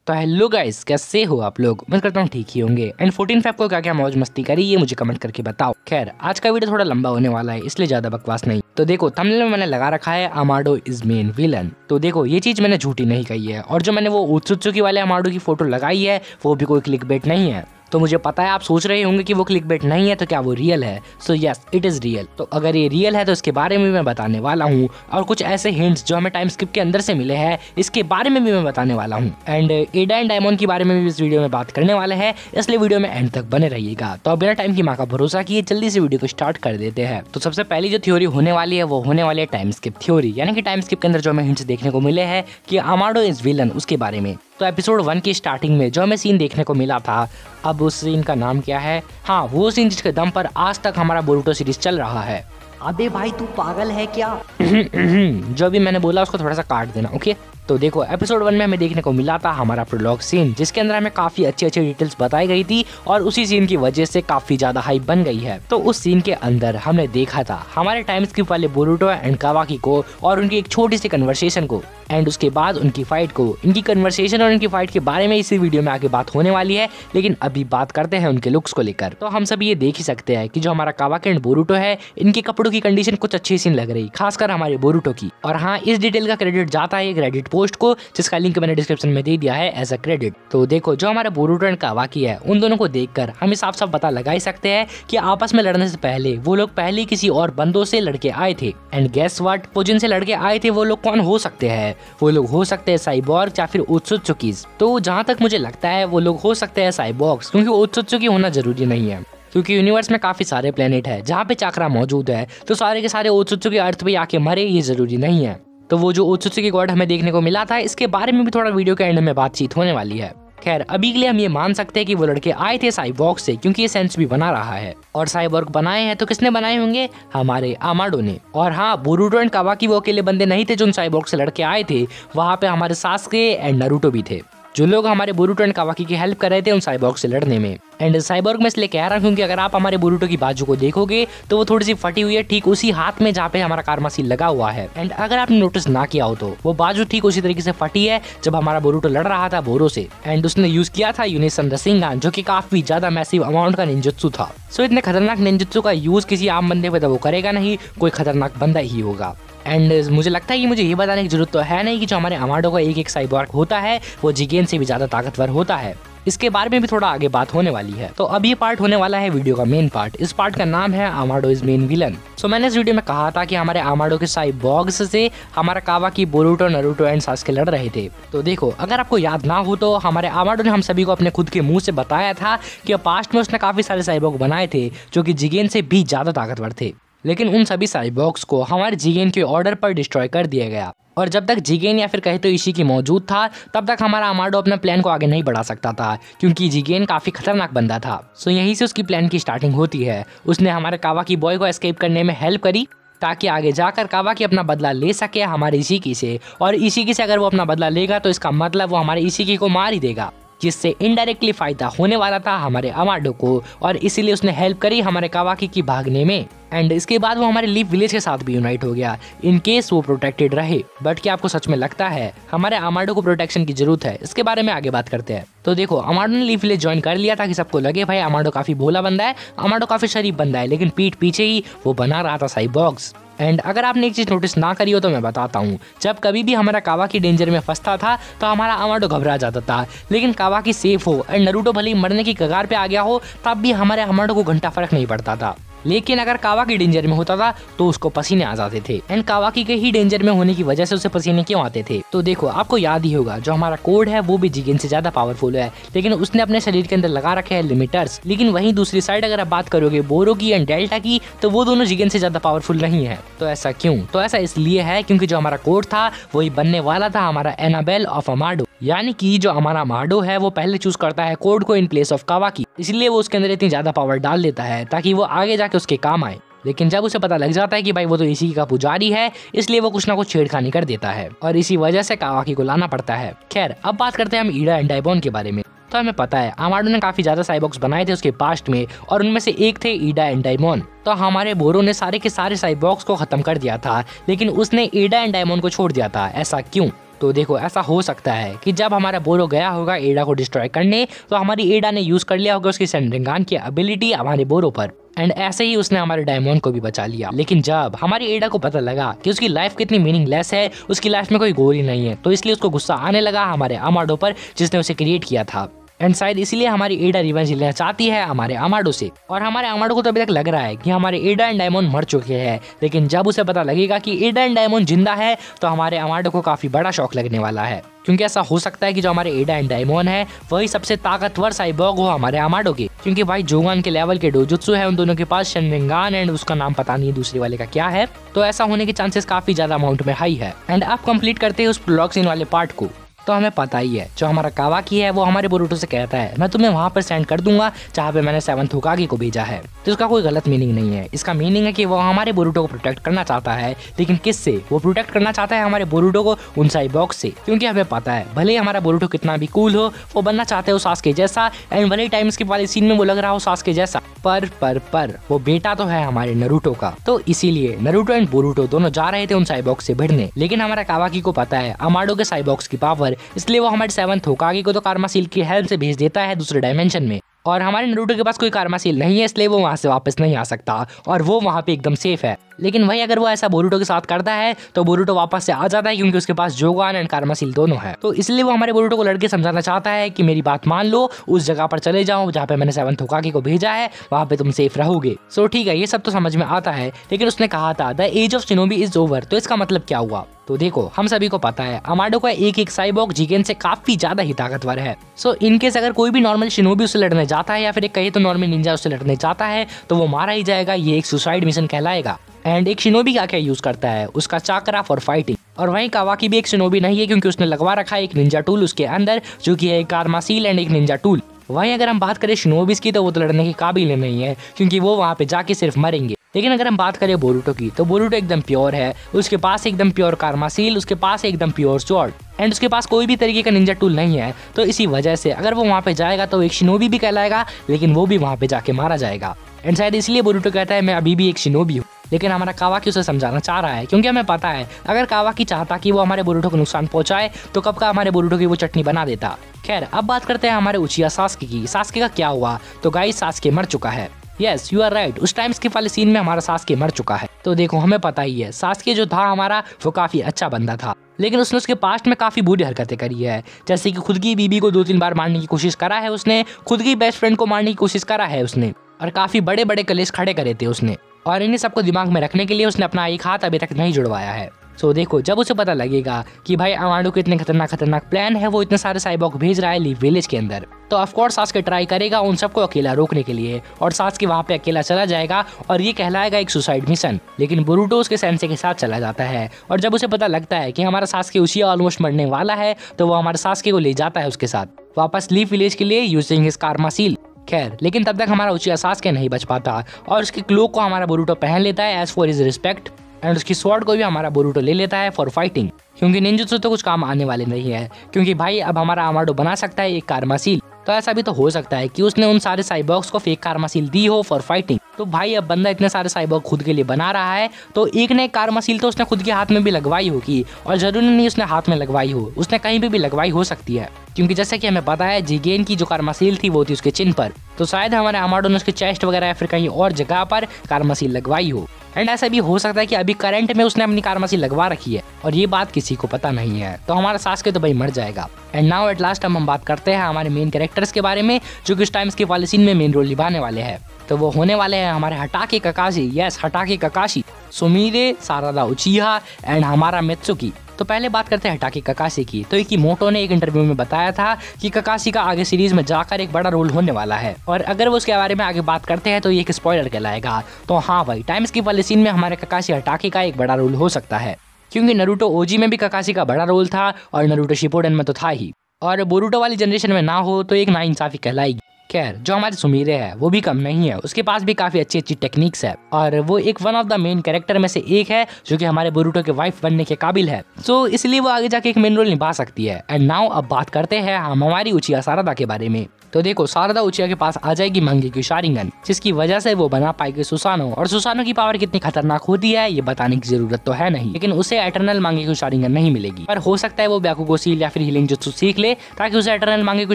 तो hello guys, कैसे हो आप लोग। मैं करता हूँ ठीक ही होंगे। एंड 14 फेब को क्या क्या मौज मस्ती करी ये मुझे कमेंट करके बताओ। खैर आज का वीडियो थोड़ा लंबा होने वाला है, इसलिए ज्यादा बकवास नहीं। तो देखो थंबनेल में मैंने लगा रखा है अमाडो इज मेन विलन। तो देखो ये चीज मैंने झूठी नहीं कही है, और जो मैंने वो उत्सुत्सुकी वाले अमाडो की फोटो लगाई है वो भी कोई क्लिकबेट नहीं है। तो मुझे पता है आप सोच रहे होंगे कि वो क्लिकबेट नहीं है तो क्या वो रियल है। So yes, it is real. तो अगर ये रियल है तो इसके बारे में मैं बताने वाला हूँ, और कुछ ऐसे हिंट्स जो हमें टाइम स्किप के अंदर से मिले हैं इसके बारे में भी मैं बताने वाला हूँ। एंड एडा एंड डायमंड के बारे में भी इस वीडियो में बात करने वाले हैं, इसलिए वीडियो में एंड तक बने रहिएगा। तो अब बिना टाइम की माँ का भरोसा किए जल्दी से वीडियो को स्टार्ट कर देते हैं। तो सबसे पहली जो थ्योरी होने वाली है वो होने वाली है टाइम स्किप थ्योरी, यानी कि टाइम स्किप के अंदर जो हमें हिंट्स देखने को मिले हैं कि अमाडो इज विलन उसके बारे में। तो एपिसोड 1 की स्टार्टिंग में जो हमें सीन देखने को मिला था, अब उस सीन का नाम क्या है? हाँ, वो सीन जिसके दम पर आज तक हमारा बोरुटो सीरीज चल रहा है। अबे भाई तू पागल है क्या? जो भी मैंने बोला उसको थोड़ा सा काट देना, ओके। तो देखो एपिसोड 1 में हमें देखने को मिला था हमारा प्रोलॉग सीन, जिसके अंदर हमें काफी अच्छी अच्छी डिटेल्स बताई गई थी, और उसी सीन की वजह से काफी ज्यादा हाइप बन गई है। तो उस सीन के अंदर हमने देखा था हमारे टाइम स्किप वाले बोरुटो एंड कावाकी को, और उनकी एक छोटी सी कन्वर्सेशन को, एंड उसके बाद उनकी फाइट को। इनकी कन्वर्सेशन और इनकी फाइट के बारे में इसी वीडियो में आगे बात होने वाली है, लेकिन अभी बात करते हैं उनके लुक्स को लेकर। तो हम सब ये देख ही सकते हैं कि जो हमारा कावाकी एंड बोरुटो है, इनके कपड़ों की कंडीशन कुछ अच्छी सी लग रही, खासकर हमारे बोरुटो की। और हाँ, इस डिटेल का क्रेडिट जाता है एक रेडिट पोस्ट को, जिसका लिंक मैंने डिस्क्रिप्शन में दे दिया है एज अ क्रेडिट। तो देखो जो हमारे बोरुटो एंड कावाकी है, उन दोनों को देखकर हम साफ साफ पता लगा ही सकते हैं कि आपस में लड़ने से पहले वो लोग पहले किसी और बंदों से लड़के आए थे। एंड गेस व्हाट, वो जिनसे लड़के आए थे वो लोग कौन हो सकते हैं? वो लोग हो सकते हैं साइबॉर्ग या फिर उत्सुत्सुकीज। तो जहाँ तक मुझे लगता है वो लोग हो सकते हैं साइबॉर्ग्स, क्योंकि उत्सुत्सुकी होना जरूरी नहीं है। क्योंकि यूनिवर्स में काफी सारे प्लेनेट है जहाँ पे चाकरा मौजूद है, तो सारे के सारे उत्सुत्सुकी अर्थ पे आके मरे ये जरूरी नहीं है। तो वो जो उत्सुत्सुकी गॉड हमें देखने को मिला था, इसके बारे में भी थोड़ा वीडियो के एंड में बातचीत होने वाली है। खैर अभी के लिए हम ये मान सकते हैं कि वो लड़के आए थे साइबॉर्ग से, क्योंकि ये सेंस भी बना रहा है। और साइबॉर्ग बनाए हैं तो किसने बनाए होंगे? हमारे अमाडो ने। और हाँ, बोरुटो एंड कावाकी वो अकेले बंदे नहीं थे जो उन साइबॉर्ग से लड़के आए थे, वहाँ पे हमारे सासुके एंड नारुतो भी थे, जो लोग हमारे बोरुटो एंड कावाकी की हेल्प कर रहे थे उन साइबॉर्ग से लड़ने में। एंड साइबॉर्ग में इसलिए कह रहा हूँ क्योंकि अगर आप हमारे बोरुटो की बाजू को देखोगे तो वो थोड़ी सी फटी हुई है, ठीक उसी हाथ में जहाँ पे हमारा कारमा सील लगा हुआ है। एंड अगर आपने नोटिस ना किया हो तो वो बाजू ठीक उसी तरीके से फटी है जब हमारा बोरुटो लड़ रहा था बोरो से, एंड उसने यूज किया था यूनिसन रसिंगान, जो कि काफी ज्यादा मैसिव अमाउंट का निंजुत्सु था। सो इतने खतरनाक निंजुत्सु का यूज किसी आम बंदे पे तो वो करेगा नहीं, कोई खतरनाक बंदा ही होगा। एंड मुझे लगता है कि मुझे ये बताने की जरूरत तो है नहीं कि जो हमारे अमाडो का एक एक साइबॉर्ग होता है वो जिगेन से भी ज्यादा ताकतवर होता है। इसके बारे में भी थोड़ा आगे बात होने वाली है। तो अब ये पार्ट होने वाला है वीडियो का मेन पार्ट। इस पार्ट का नाम है अमाडो इज मेन विलन। सो मैंने इस वीडियो में कहा था कि हमारे अमाडो के साइबॉर्ग्स से हमारा कावाकी, बोरुटो, नारुतो एंड सासुके लड़ रहे थे। तो देखो अगर आपको याद ना हो तो हमारे अमाडो ने हम सभी को अपने खुद के मुंह से बताया था कि पास्ट में उसने काफी सारे साइबॉर्ग बनाए थे जो कि जिगेन से भी ज्यादा ताकतवर थे, लेकिन उन सभी साइबॉर्ग्स को हमारे जिगेन के ऑर्डर पर डिस्ट्रॉय कर दिया गया। और जब तक जिगेन या फिर कहे तो इशिकी मौजूद था, तब तक हमारा अमाडो अपने प्लान को आगे नहीं बढ़ा सकता था, क्योंकि जिगेन काफी खतरनाक बंदा था। सो यहीं से उसकी प्लान की स्टार्टिंग होती है। उसने हमारे कावाकी बॉय को एस्केप करने में हेल्प करी, ताकि आगे जाकर कावाकी अपना बदला ले सके हमारे इशिकी से। और इशिकी से अगर वो अपना बदला लेगा तो इसका मतलब वो हमारे इशिकी को मार ही देगा, जिससे इनडायरेक्टली फायदा होने वाला था हमारे अमाडो को, और इसीलिए उसने हेल्प करी हमारे कावाकी की भागने में। एंड इसके बाद वो हमारे लीफ विलेज के साथ भी यूनाइट हो गया, इन केस वो प्रोटेक्टेड रहे। बट क्या आपको सच में लगता है हमारे अमाडो को प्रोटेक्शन की जरूरत है? इसके बारे में आगे बात करते हैं। तो देखो अमाडो ने लीफ विलेज ज्वाइन कर लिया ताकि सबको लगे भाई अमाडो काफी भोला बंदा है, अमाडो काफी शरीफ बंदा है, लेकिन पीठ पीछे ही वो बना रहा था साइबॉर्ग्स। एंड अगर आपने एक चीज नोटिस ना करी हो तो मैं बताता हूँ, जब कभी भी हमारा कावाकी डेंजर में फंसता था तो हमारा अमाडो घबरा जाता था, लेकिन कावाकी सेफ हो एंड नारुतो भले ही मरने की कगार पे आ गया हो तब भी हमारे अमाडो को घंटा फर्क नहीं पड़ता था। लेकिन अगर कावाकी डेंजर में होता था तो उसको पसीने आ जाते थे, एंड कावाकी के ही डेंजर में होने की वजह से उसे पसीने क्यों आते थे? तो देखो आपको याद ही होगा जो हमारा कोड है वो भी जिगेन से ज्यादा पावरफुल है, लेकिन उसने अपने शरीर के अंदर लगा रखे हैं लिमिटर्स। लेकिन वहीं दूसरी साइड अगर आप बात करोगे बोरो की एंड डेल्टा की, तो वो दोनों जिगेन से ज्यादा पावरफुल नहीं है। तो ऐसा क्यों? तो ऐसा इसलिए है क्योंकि जो हमारा कोड था वही बनने वाला था हमारा एनाबेल ऑफ अमाडो, यानी कि जो हमारा अमाडो है वो पहले चूज करता है कोड को इन प्लेस ऑफ कावाकी, इसलिए वो उसके अंदर इतनी ज्यादा पावर डाल देता है ताकि वो आगे जाके उसके काम आए। लेकिन जब उसे पता लग जाता है कि भाई वो तो इसी का पुजारी है, इसलिए वो कुछ ना कुछ छेड़खानी कर देता है, और इसी वजह से कावाकी को लाना पड़ता है। खैर अब बात करते हैं हम ईडा एंड डायमंड के बारे में। तो हमें पता है अमाडो ने काफी ज्यादा साइबॉर्ग्स बनाए थे उसके पास्ट में, और उनमें से एक थे ईडा एंड डायमंड। तो हमारे बोरो ने सारे के सारे साइबॉर्ग्स को खत्म कर दिया था, लेकिन उसने ईडा एंड डायमंड को छोड़ दिया था। ऐसा क्यों? तो देखो ऐसा हो सकता है कि जब हमारा बोरो गया होगा एडा को डिस्ट्रॉय करने, तो हमारी एडा ने यूज कर लिया होगा उसकी सेंड्रिंगान की एबिलिटी हमारे बोरो पर, एंड ऐसे ही उसने हमारे डायमंड को भी बचा लिया। लेकिन जब हमारी एडा को पता लगा कि उसकी लाइफ कितनी मीनिंगलेस है, उसकी लाइफ में कोई गोल ही नहीं है, तो इसलिए उसको गुस्सा आने लगा हमारे अमाडो पर जिसने उसे क्रिएट किया था। एंड शायद इसीलिए हमारी एडा रिवेंज लेना चाहती है हमारे अमाडो से। और हमारे अमाडो को तो अभी तक लग रहा है कि हमारे एडा एंड डायमंड मर चुके हैं, लेकिन जब उसे पता लगेगा कि एडा एंड डायमंड जिंदा है तो हमारे अमाडो को काफी बड़ा शौक लगने वाला है, क्योंकि ऐसा हो सकता है कि जो हमारे एडा एंड डायमंड है वही सबसे ताकतवर साइबॉर्ग हो हमारे अमाडो के, क्योंकि भाई जोगान के लेवल के डोजुत्सु है उन दोनों के पास, शेनरिंगान एंड उसका नाम पता नहीं दूसरे वाले का क्या है, तो ऐसा होने के चांसेस काफी ज्यादा अमाउंट में हाई है। एंड आप कंप्लीट करते हैं उस प्रोलॉग सीन वाले पार्ट को, तो हमें पता ही है जो हमारा कावाकी है वो हमारे बोरुटो से कहता है मैं तुम्हें वहां पर सेंड कर दूंगा जहाँ पे मैंने 7th होकागे को भेजा है। तो इसका कोई गलत मीनिंग नहीं है, इसका मीनिंग है कि वो हमारे बोरुटो को प्रोटेक्ट करना चाहता है। लेकिन किससे? वो प्रोटेक्ट करना चाहता है हमारे बोरुटो को उन साइबॉर्ग से, क्योंकि हमें पता है भले ही हमारा बोरुटो कितना भी कूल हो, वो बनना चाहते हो सास्के जैसा, एंड भले टाइम स्किप वाले सीन में वो लग रहा हो सास्के जैसा, पर वो बेटा तो है हमारे नरूटो का। तो इसीलिए नरूटो एंड बोरुटो दोनों जा रहे थे उन साइबॉर्ग से भिड़ने। लेकिन हमारा कावाकी को पता है अमाडो के साइबॉर्ग्स की पावर, इसलिए वो हमारे 7th होकागे को तो कार्मा सील की हेल्प से भेज देता है दूसरे डायमेंशन में। और हमारे नरूटो के पास कोई कार्मा सील नहीं है, इसलिए वो वहां से वापस नहीं आ सकता और वो वहां पे एकदम सेफ है। लेकिन वही अगर वो ऐसा बोरुटो के साथ करता है तो बोरुटो वापस से आ जाता है, क्योंकि उसके पास जोगान एंड कार्मा सील दोनों है। तो इसलिए वो हमारे बोरुटो को लड़के समझाना चाहता है कि मेरी बात मान लो, उस जगह पर चले जाओ जहाँ पे मैंने 7th होकागे को भेजा है, वहाँ पे तुम सेफ रहोगे। सो ठीक है, ये सब तो समझ में आता है, लेकिन उसने कहा था the age of shinobi is over, तो इसका मतलब क्या हुआ? तो देखो हम सभी को पता है अमाडो का एक साइबॉर्ग जिगेन से काफी ज्यादा ही ताकतवर है। सो इनकेस अगर कोई भी नॉर्मल शिनोबी उससे लड़ने जाता है या फिर एक कहे तो नॉर्मल निंजा उससे लड़ने जाता है तो वो मारा ही जाएगा, ये एक सुसाइड मिशन कहलाएगा। एंड एक शिनोबी क्या यूज करता है, उसका चाकरा फॉर फाइटिंग। और वहीं कावाकी भी एक शिनोबी नहीं है, क्योंकि उसने लगवा रखा है एक निंजा टूल उसके अंदर, जो कि है एक कार्मा सील एंड एक निंजा टूल। वहीं अगर हम बात करें शिनोबिस की तो वो तो लड़ने के काबिल नहीं है, क्योंकि वो वहाँ पे जाके सिर्फ मरेंगे। लेकिन अगर हम बात करें बोरुटो की तो बोरुटो एकदम प्योर है, उसके पास एकदम प्योर कार्मा सील, उसके पास एकदम प्योर स्वॉर्ड, एंड उसके पास कोई भी तरीके का निंजा टूल नहीं है। तो इसी वजह से अगर वो वहाँ पे जाएगा तो एक शिनोबी भी कहलाएगा, लेकिन वो भी वहाँ पे जाके मारा जाएगा। एंड शायद इसलिए बोरुटो कहता है मैं अभी भी एक शिनोबी हूँ। लेकिन हमारा कावाकी उसे समझाना चाह रहा है, क्योंकि हमें पता है अगर कावाकी चाहता कि वो हमारे बोरुटो को नुकसान पहुंचाए तो कब का हमारे बोरुटो की वो चटनी बना देता। खैर अब बात करते हैं हमारे उचिया सास्के की। सास्के का क्या हुआ? तो गाइस सास्के मर चुका है। यस यू आर राइट, उस टाइम स्किप वाले सीन में हमारा सास्के मर चुका है। तो देखो हमें पता ही है सास्के जो था हमारा वो काफी अच्छा बंदा था, लेकिन उसने उसके पास्ट में काफी बुरी हरकतें करी है, जैसे कि खुद की बीबी को 2-3 बार मारने की कोशिश करा है उसने, खुद की बेस्ट फ्रेंड को मारने की कोशिश करा है उसने, और काफी बड़े बड़े कलेश खड़े करे थे उसने। और इन्हें सबको दिमाग में रखने के लिए उसने अपना एक हाथ अभी तक नहीं जुड़वाया है। सो देखो जब उसे पता लगेगा कि भाई अमाडो के इतने खतरनाक प्लान है, वो इतने सारे साइबॉर्ग भेज रहा है लीफ विलेज के अंदर, तो ऑफ कोर्स सास्के ट्राई करेगा उन सबको अकेला रोकने के लिए, और सास्के वहाँ पे अकेला चला जाएगा और ये कहलाएगा एक सुसाइड मिशन। लेकिन बोरुटो उसके सेंसे के साथ चला जाता है, और जब उसे पता लगता है कि हमारा सास्के उसी ऑलमोस्ट मरने वाला है तो वो हमारे सास्के को ले जाता है उसके साथ वापस लीफ विलेज के लिए यूजिंग हिज कार्मा सील। खैर लेकिन तब तक हमारा उचिया सास्के नहीं बच पाता और उसकी क्लोक को हमारा बोरुटो पहन लेता है as for his respect, and उसकी स्वॉर्ड को भी हमारा बोरुटो ले लेता है फॉर फाइटिंग, क्योंकि निंजुत्सु तो कुछ काम आने वाले नहीं है, क्योंकि भाई अब हमारा अमाडो बना सकता है एक कार्मा सील। तो ऐसा भी तो हो सकता है कि उसने उन सारे साइबॉर्ग्स को फेक कार्मा सील दी हो फॉर फाइटिंग। तो भाई अब बंदा इतने सारे साइबॉर्ग खुद के लिए बना रहा है, तो एक ने एक कार्मा सील तो उसने खुद के हाथ में भी लगवाई होगी, और जरूरी नहीं उसने हाथ में लगवाई हो, उसने कहीं पे भी लगवाई हो सकती है, क्योंकि जैसे कि हमें पता है जिगेन की जो कार्मा सील थी वो थी उसके चिन्ह पर, तो शायद हमारे अमाडो ने उसके चेस्ट वगैरह या फिर कहीं और जगह पर कार्मा सील लगवाई हो। एंड ऐसा भी हो सकता है कि अभी करंट में उसने अपनी कार्मा सील लगवा रखी है और ये बात किसी को पता नहीं है, तो हमारा सास्के तो भाई मर जाएगा। एंड नाउ एट लास्ट हम बात करते हैं हमारे मेन कैरेक्टर्स के बारे में, जो कि इस टाइम के वाले सीन में मेन रोल निभाने वाले हैं। तो वो होने वाले हैं हमारे Hatake Kakashi, yes Hatake Kakashi, Sumire, Sarada Uchiha and हमारा मित्सुकी। तो पहले बात करते हैं हटाके ककाशी की। तो इकिमोटो ने एक इंटरव्यू में बताया था कि ककाशी का आगे सीरीज में जाकर एक बड़ा रोल होने वाला है, और अगर वो उसके बारे में आगे बात करते हैं तो ये एक स्पॉइलर कहलाएगा। तो हाँ भाई टाइम स्किप वाले सीन में हमारे ककाशी हटाके का एक बड़ा रोल हो सकता है, क्योंकि नरूटो ओजी में भी ककाशी का बड़ा रोल था और नरूटो शिपुडेन में तो था ही, और बोरुटो वाली जनरेशन में ना हो तो एक नाइंसाफी कहलाएगी। खैर जो हमारे सुमिरे है वो भी कम नहीं है, उसके पास भी काफी अच्छी अच्छी टेक्निक्स है, और वो एक one of the main character में से एक है जो कि हमारे बोरुटो के वाइफ बनने के काबिल है। सो इसलिए वो आगे जाके एक मेन रोल निभा सकती है। एंड नाउ अब बात करते हैं हम हमारी उचिया सारादा के बारे में। तो देखो शारदा उचिया के पास आ जाएगी मंगेक्यू शारिंगन, जिसकी वजह से वो बना पाएगी सुसानो। और सुसानो की पावर कितनी खतरनाक होती है ये बताने की जरूरत तो है नहीं, लेकिन उसे एटर्नल मंगेक्यू शारिंगन नहीं मिलेगी। पर हो सकता है वो ब्याकुगो सील या फिर हीलिंग जुत्सु सीख ले ताकि उसे एटर्नल मंगेक्यू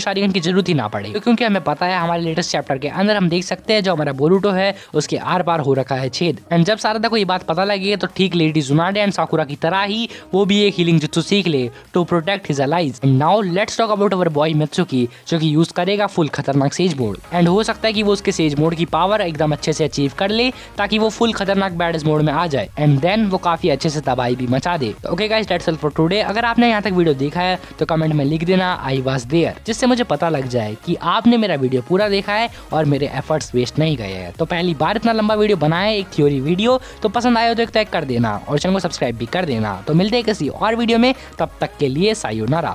शारिंगन की जरूरत ही ना पड़े। तो क्योंकि हमें पता है हमारे लेटेस्ट चैप्टर के अंदर हम देख सकते हैं जो हमारा बोरुटो है उसके आर पार हो रखा है छेद। एंड जब शारदा को ये बात पता लगी तो ठीक लेडी जुनाडे एंड साकुरा की तरह ही वो भी एक हीलिंग जुत्सु सीख ले to protect his allies. And now let's talk about our boy Mitsuki, जो कि यूज करेगा फुल खतरनाक सेज मोड। एंड हो सकता है कि वो उसके सेज मोड की पावर एकदम अच्छे से अचीव कर ले ताकि वो फुल खतरनाक बैडेस मोड में आ जाए एंड देन वो काफी अच्छे से तबाही भी मचा दे। Okay guys, that's all for today. अगर आपने यहाँ तक वीडियो देखा है तो कमेंट में लिख देना आई वाज देयर, जिससे मुझे पता लग जाए कि आपने मेरा वीडियो पूरा देखा है और मेरे एफर्ट्स वेस्ट नहीं गए हैं। तो पहली बार इतना लंबा वीडियो बनाया एक थ्योरी वीडियो, तो पसंद आया तो एक टैग कर देना और चैनल को सब्सक्राइब भी कर देना। तो मिलते हैं किसी और वीडियो में, तब तक के लिए सायोनारा।